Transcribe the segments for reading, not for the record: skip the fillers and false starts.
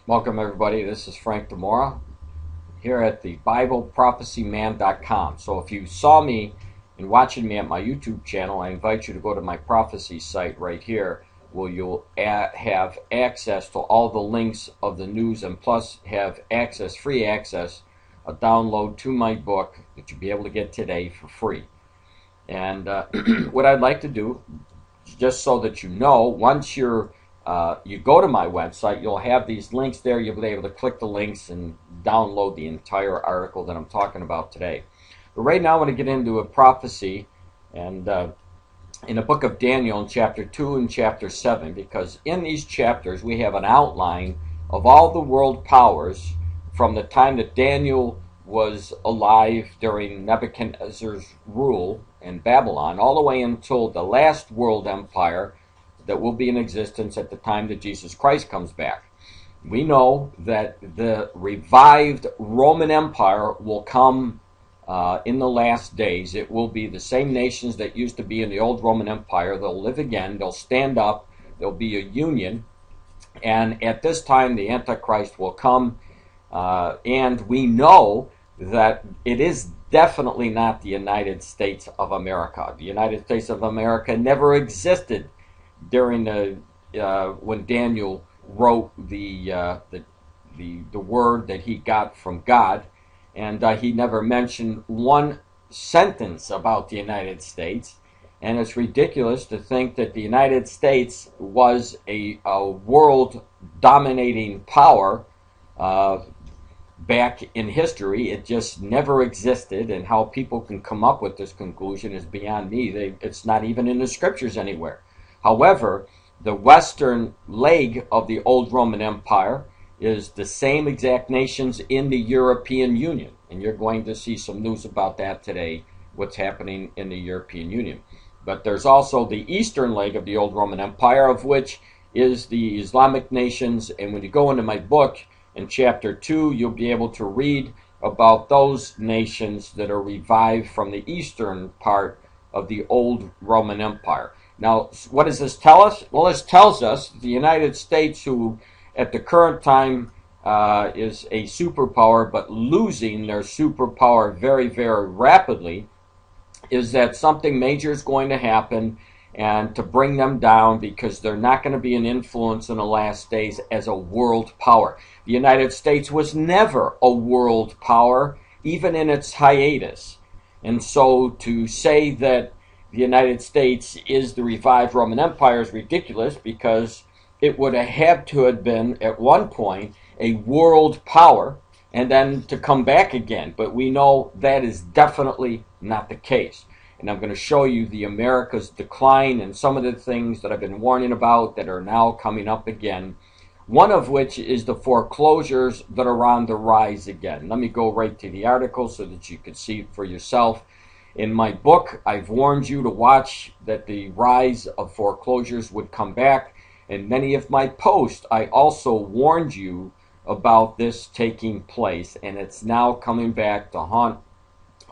Welcome everybody, this is Frank DeMora here at the BibleProphecyMan.com. So if you saw me and watching me at my YouTube channel, I invite you to go to my prophecy site right here where you'll have access to all the links of the news and plus have access, free access, a download to my book that you'll be able to get today for free. And what I'd like to do, just so that you know, once you go to my website, you'll have these links there. You'll be able to click the links and download the entire article that I'm talking about today. But right now I want to get into a prophecy and in the book of Daniel in chapter 2 and chapter 7, because in these chapters we have an outline of all the world powers from the time that Daniel was alive during Nebuchadnezzar's rule in Babylon all the way until the last world empire that will be in existence at the time that Jesus Christ comes back. We know that the revived Roman Empire will come in the last days. It will be the same nations that used to be in the old Roman Empire. They'll live again. They'll stand up. There'll be a union. And at this time, the Antichrist will come. And we know that it is definitely not the United States of America. The United States of America never existed during when Daniel wrote the word that he got from God, and he never mentioned one sentence about the United States. And it's ridiculous to think that the United States was a world dominating power back in history. It just never existed, and how people can come up with this conclusion is beyond me. It's not even in the scriptures anywhere. However, the western leg of the old Roman Empire is the same exact nations in the European Union. And you're going to see some news about that today, what's happening in the European Union. But there's also the eastern leg of the old Roman Empire, of which is the Islamic nations. And when you go into my book in chapter 2, you'll be able to read about those nations that are revived from the eastern part of the old Roman Empire. Now, what does this tell us? Well, this tells us the United States, who at the current time is a superpower, but losing their superpower very, very rapidly, is that something major is going to happen and to bring them down, because they're not going to be an influence in the last days as a world power. The United States was never a world power, even in its hiatus. And so to say that the United States is the revived Roman Empire is ridiculous, because it would have had to have been at one point a world power and then to come back again. But we know that is definitely not the case. And I'm going to show you the America's decline and some of the things that I've been warning about that are now coming up again. One of which is the foreclosures that are on the rise again. Let me go right to the article so that you can see it for yourself. In my book, I've warned you to watch that the rise of foreclosures would come back. In many of my posts, I also warned you about this taking place. And it's now coming back to haunt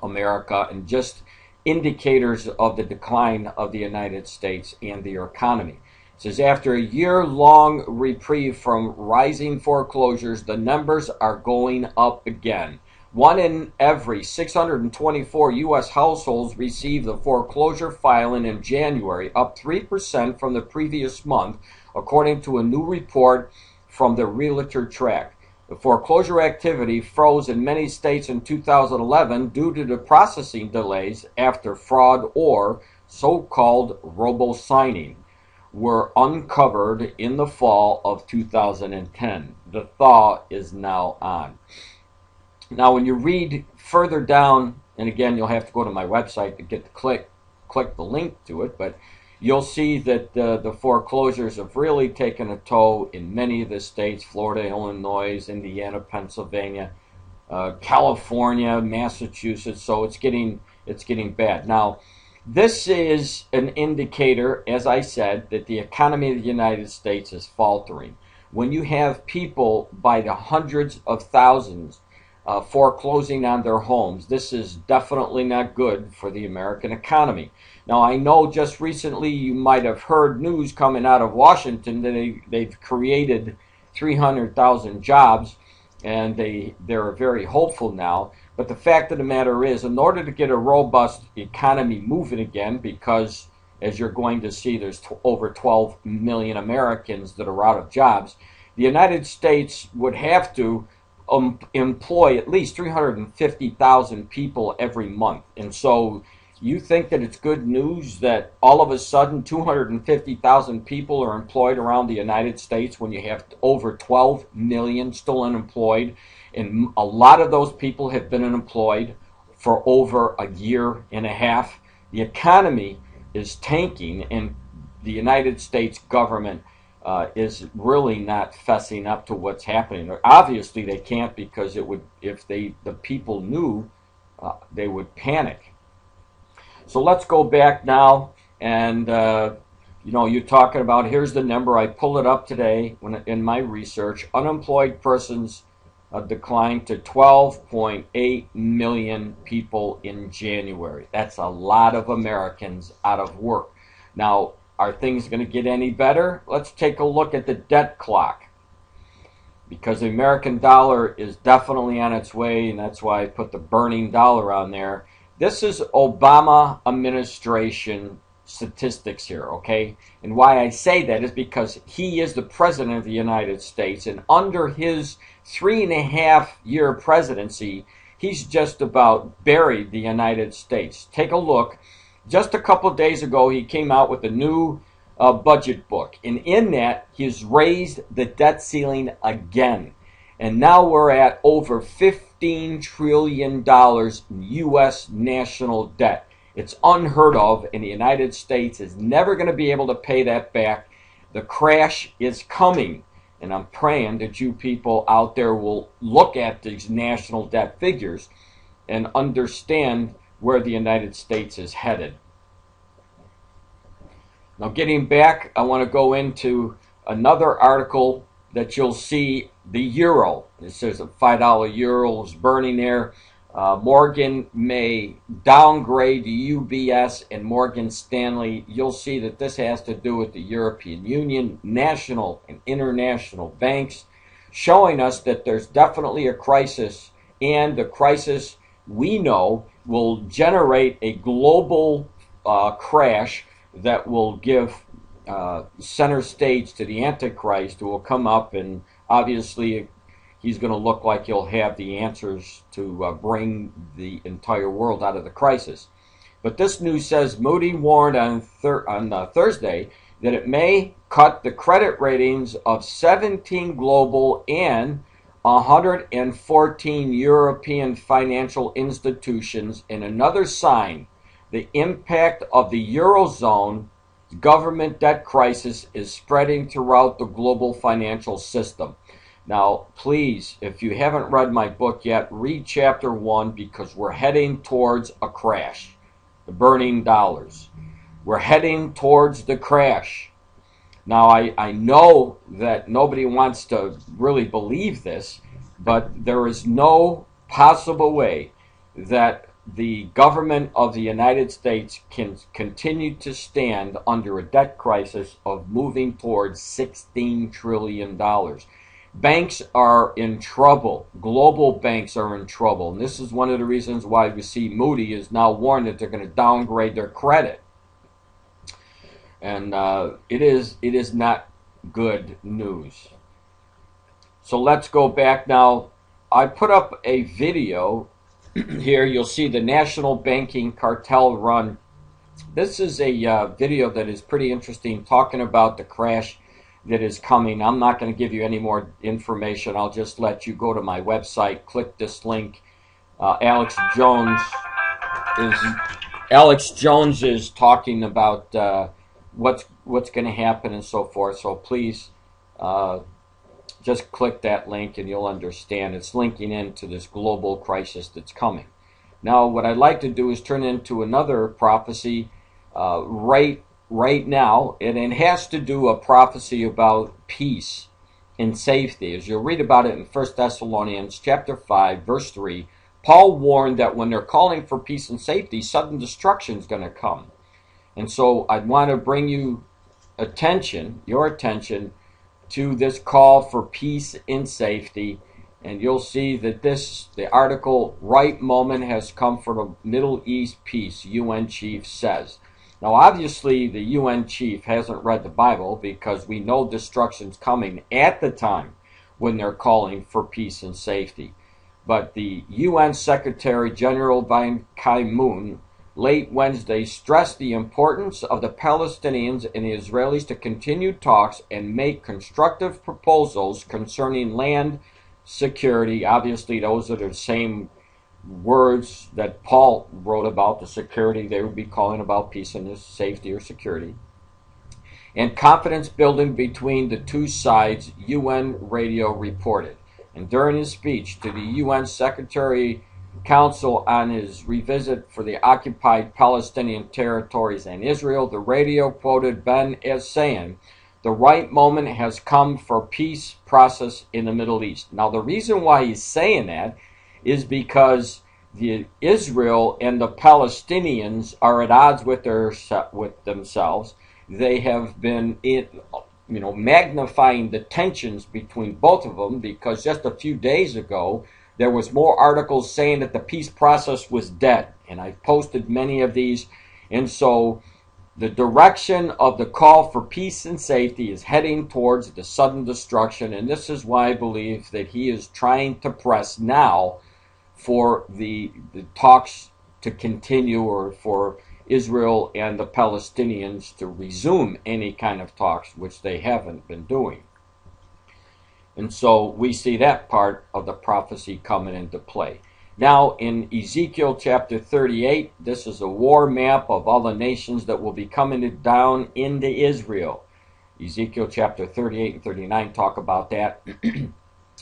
America, and just indicators of the decline of the United States and their economy. It says, after a year-long reprieve from rising foreclosures, the numbers are going up again. 1 in every 624 U.S. households received a foreclosure filing in January, up 3% from the previous month, according to a new report from the Realtor Track. The foreclosure activity froze in many states in 2011 due to the processing delays after fraud or so-called robo-signing were uncovered in the fall of 2010. The thaw is now on. Now, when you read further down, and again, you'll have to go to my website to get the click the link to it, but you'll see that the foreclosures have really taken a toll in many of the states: Florida, Illinois, Indiana, Pennsylvania, California, Massachusetts. So it's getting bad. Now, this is an indicator, as I said, that the economy of the United States is faltering. When you have people by the hundreds of thousands foreclosing on their homes, this is definitely not good for the American economy. Now, I know just recently you might have heard news coming out of Washington that they've created 300,000 jobs, and they're very hopeful now. But the fact of the matter is, in order to get a robust economy moving again, because as you're going to see, there's over 12 million Americans that are out of jobs, the United States would have to employ at least 350,000 people every month. And so you think that it's good news that all of a sudden 250,000 people are employed around the United States when you have over 12 million still unemployed, and a lot of those people have been unemployed for over a year and a half. The economy is tanking, and the United States government is really not fessing up to what's happening. Obviously, they can't, because it would, if the people knew, they would panic. So let's go back now, and you're talking about, here's the number. I pulled it up today in my research. Unemployed persons declined to 12.8 million people in January. That's a lot of Americans out of work. Now, are things going to get any better? Let's take a look at the debt clock, because the American dollar is definitely on its way, and that's why I put the burning dollar on there. This is Obama administration statistics here, okay? And why I say that is because he is the president of the United States, and under his 3.5-year presidency, he's just about buried the United States. Take a look. Just a couple of days ago, he came out with a new budget book, and in that, he's raised the debt ceiling again. And now we're at over $15 trillion in U.S. national debt. It's unheard of, and the United States is never going to be able to pay that back. The crash is coming, and I'm praying that you people out there will look at these national debt figures and understand where the United States is headed. Now, getting back, I want to go into another article that you'll see, the euro. It says a $5 euro is burning there. Morgan may downgrade the UBS and Morgan Stanley. You'll see that this has to do with the European Union, national and international banks, showing us that there's definitely a crisis, and the crisis, we know, will generate a global crash that will give center stage to the Antichrist, who will come up, and obviously he's going to look like he'll have the answers to bring the entire world out of the crisis. But this news says Moody warned on Thursday that it may cut the credit ratings of 17 global and 114 European financial institutions, in another sign the impact of the Eurozone government debt crisis is spreading throughout the global financial system. Now, please, if you haven't read my book yet, read chapter 1, because we're heading towards a crash. The burning dollars. We're heading towards the crash. Now, I know that nobody wants to really believe this, but there is no possible way that the government of the United States can continue to stand under a debt crisis of moving towards $16 trillion. Banks are in trouble. Global banks are in trouble. And this is one of the reasons why we see Moody is now warned that they're going to downgrade their credit. And it is not good news. So let's go back now. I put up a video here. You'll see the national banking cartel run. This is a video that is pretty interesting, talking about the crash that is coming. I'm not going to give you any more information. I'll just let you go to my website, click this link. Alex Jones is talking about what's going to happen and so forth. So please just click that link and you'll understand. It's linking into this global crisis that's coming. Now, what I'd like to do is turn into another prophecy right now, and it has to do a prophecy about peace and safety. As you'll read about it in 1 Thessalonians chapter 5, verse 3, Paul warned that when they're calling for peace and safety, sudden destruction is going to come. And so I'd want to bring your attention to this call for peace and safety, and you'll see that the article, right moment has come for the Middle East peace, UN chief says. Now, obviously, the UN chief hasn't read the Bible, because we know destruction's coming at the time when they're calling for peace and safety. But the UN Secretary General Ban Ki-moon late Wednesday stressed the importance of the Palestinians and the Israelis to continue talks and make constructive proposals concerning land security. Obviously, those are the same words that Paul wrote about, the security they would be calling about peace and safety or security. And confidence building between the two sides, UN radio reported. And during his speech to the UN Secretary Council on his revisit for the occupied Palestinian territories and Israel, the radio quoted Ben as saying, "The right moment has come for peace process in the Middle East." Now, the reason why he's saying that is because Israel and the Palestinians are at odds with themselves. They have been magnifying the tensions between both of them, because just a few days ago there was more articles saying that the peace process was dead, and I've posted many of these. And so the direction of the call for peace and safety is heading towards the sudden destruction, and this is why I believe that he is trying to press now for the talks to continue, or for Israel and the Palestinians to resume any kind of talks, which they haven't been doing. And so we see that part of the prophecy coming into play. Now, in Ezekiel chapter 38, this is a war map of all the nations that will be coming down into Israel. Ezekiel chapter 38 and 39 talk about that.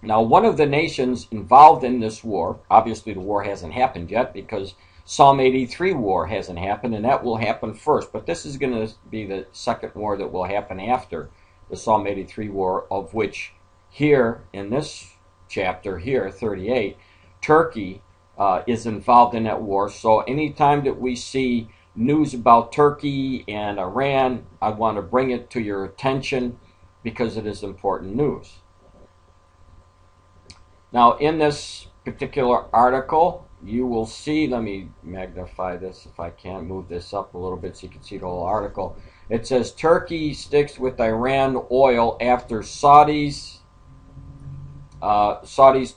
Now, one of the nations involved in this war, obviously the war hasn't happened yet, because Psalm 83 war hasn't happened, and that will happen first. But this is going to be the second war that will happen after the Psalm 83 war, of which here in this chapter here, 38, Turkey is involved in that war. So anytime that we see news about Turkey and Iran, I want to bring it to your attention, because it is important news. Now, in this particular article, you will see, let me magnify this if I can, move this up a little bit so you can see the whole article. It says, Turkey sticks with Iran oil after Saudis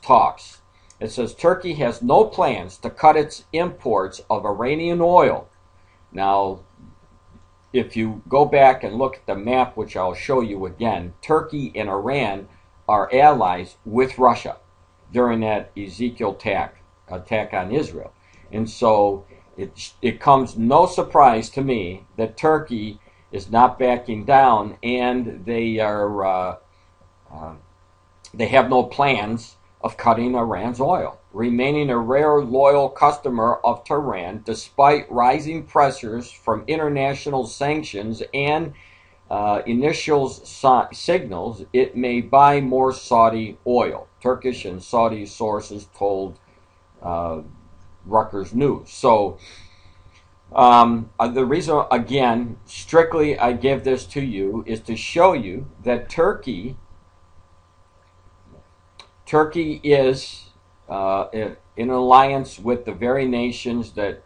talks. It says, Turkey has no plans to cut its imports of Iranian oil. Now, if you go back and look at the map, which I'll show you again, Turkey and Iran are allies with Russia during that Ezekiel attack on Israel. And so it comes no surprise to me that Turkey is not backing down, and they have no plans of cutting Iran's oil, remaining a rare loyal customer of Tehran despite rising pressures from international sanctions and initial signals it may buy more Saudi oil. Turkish and Saudi sources told Rutgers News. So the reason, again, strictly I give this to you is to show you that Turkey is in alliance with the very nations that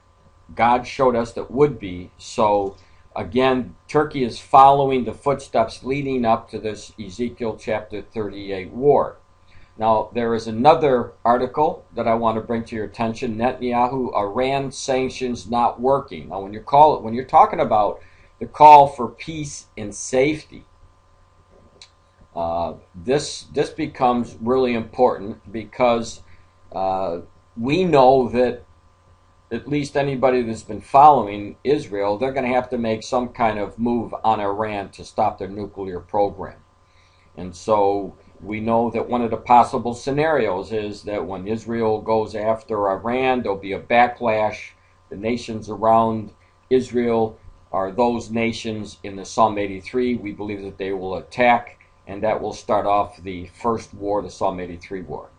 God showed us that would be. So again, Turkey is following the footsteps leading up to this Ezekiel chapter 38 war. Now, there is another article that I want to bring to your attention. Netanyahu, Iran sanctions not working. Now, when you're talking about the call for peace and safety, this becomes really important, because we know that at least anybody that's been following Israel, they're going to have to make some kind of move on Iran to stop their nuclear program. And so we know that one of the possible scenarios is that when Israel goes after Iran, there'll be a backlash. The nations around Israel are those nations in the Psalm 83. We believe that they will attack, and that will start off the first war, the Psalm 83 war.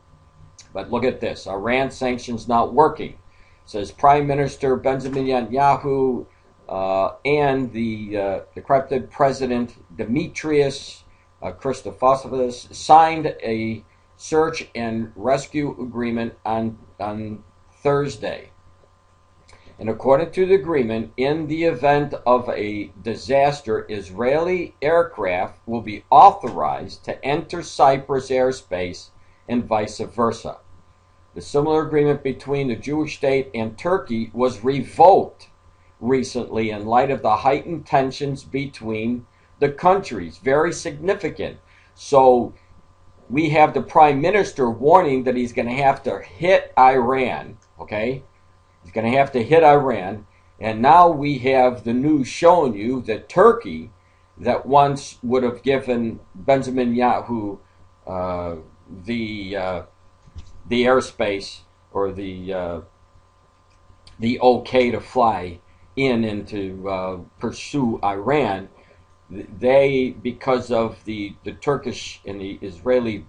But look at this. Iran sanctions not working. It says Prime Minister Benjamin Netanyahu and the corrupted President Demetrius Christophilus, signed a search and rescue agreement on Thursday. And according to the agreement, in the event of a disaster, Israeli aircraft will be authorized to enter Cyprus airspace and vice versa. The similar agreement between the Jewish state and Turkey was revoked recently in light of the heightened tensions between the countries. Very significant. So we have the prime minister warning that he's going to have to hit Iran, okay? He's going to have to hit Iran. And now we have the news showing you that Turkey, that once would have given Benjamin Netanyahu the airspace or the okay to fly into pursue Iran, they, because of the Turkish and the Israeli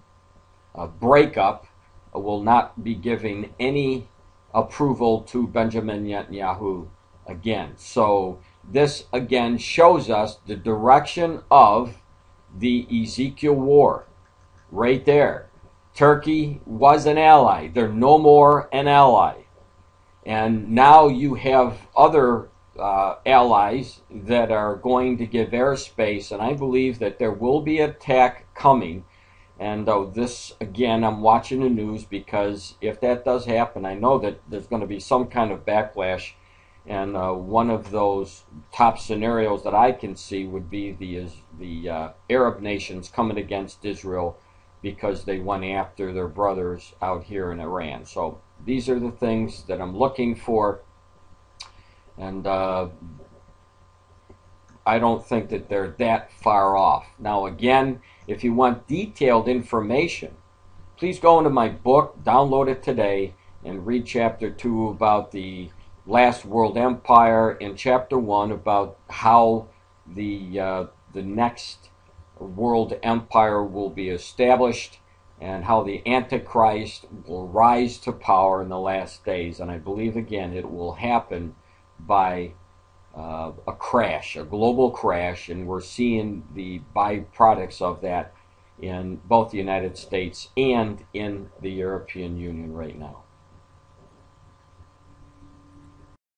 breakup, will not be giving any approval to Benjamin Netanyahu again. So this again shows us the direction of the Ezekiel war right there. Turkey was an ally. They're no more an ally. And now you have other allies that are going to give airspace, and I believe that there will be an attack coming. And this, again, I'm watching the news, because if that does happen, I know that there's going to be some kind of backlash. And one of those top scenarios that I can see would be the Arab nations coming against Israel because they went after their brothers out here in Iran. So these are the things that I'm looking for. And I don't think that they're that far off. Now again, if you want detailed information, please go into my book, download it today, and read chapter 2 about the last world empire, and chapter 1 about how the next world empire will be established, and how the Antichrist will rise to power in the last days. And I believe, again, it will happen by a crash, a global crash, and we're seeing the byproducts of that in both the United States and in the European Union right now.